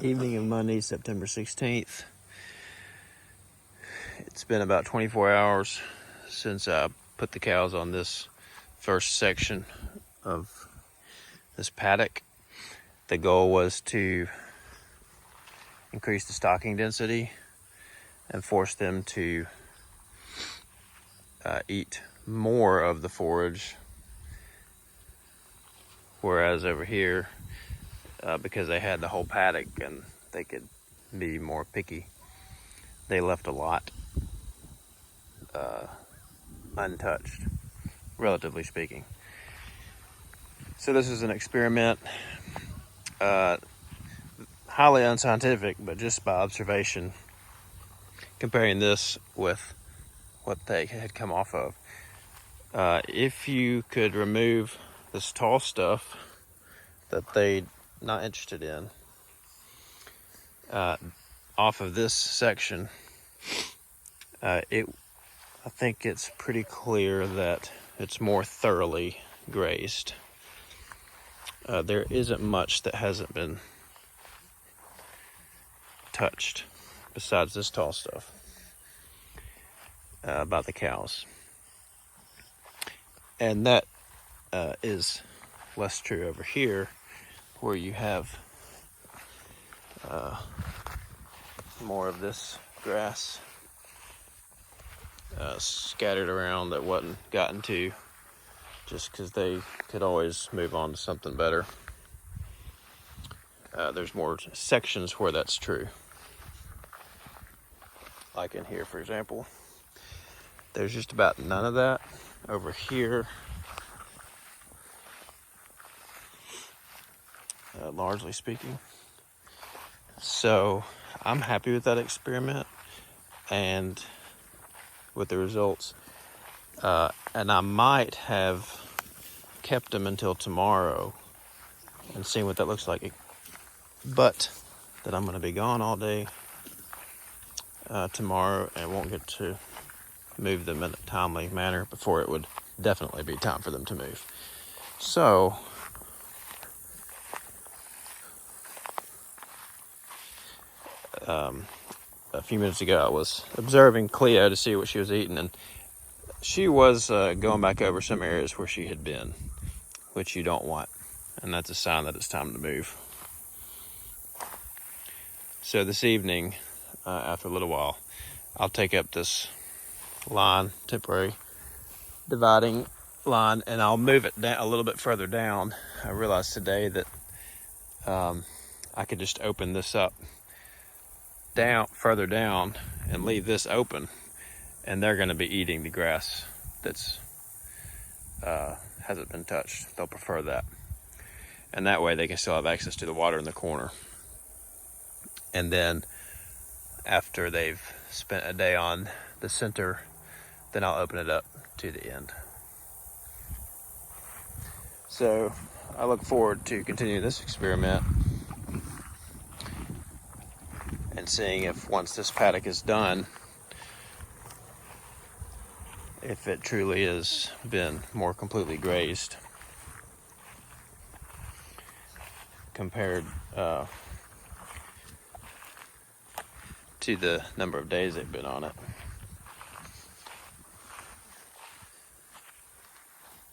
Evening of Monday, September 16th. It's been about 24 hours since I put the cows on this first section of this paddock. The goal was to increase the stocking density and force them to eat more of the forage, whereas over here, because they had the whole paddock and they could be more picky, they left a lot untouched, relatively speaking. So this is an experiment, highly unscientific, but just by observation, comparing this with what they had come off of. If you could remove this tall stuff that they're not interested in off of this section, I think it's pretty clear that it's more thoroughly grazed. There isn't much that hasn't been touched besides this tall stuff by the cows. And that is less true over here, where you have more of this grass scattered around that wasn't gotten to, just because they could always move on to something better. There's more sections where that's true. Like in here, for example, there's just about none of that. Over here, largely speaking. So I'm happy with that experiment and with the results. And I might have kept them until tomorrow and seen what that looks like. But that I'm going to be gone all day tomorrow and won't get to move them in a timely manner before it would definitely be time for them to move. So a few minutes ago I was observing Cleo to see what she was eating, and she was going back over some areas where she had been, which you don't want, and that's a sign that it's time to move. So this evening, after a little while, I'll take up this line, temporary dividing line, and I'll move it down a little bit further down. I realized today that I could just open this up further down and leave this open, and they're going to be eating the grass that's hasn't been touched. They'll prefer that, and that way they can still have access to the water in the corner. And then after they've spent a day on the center, then I'll open it up to the end. So I look forward to continuing this experiment and seeing if once this paddock is done, if it truly has been more completely grazed compared to the number of days they've been on it.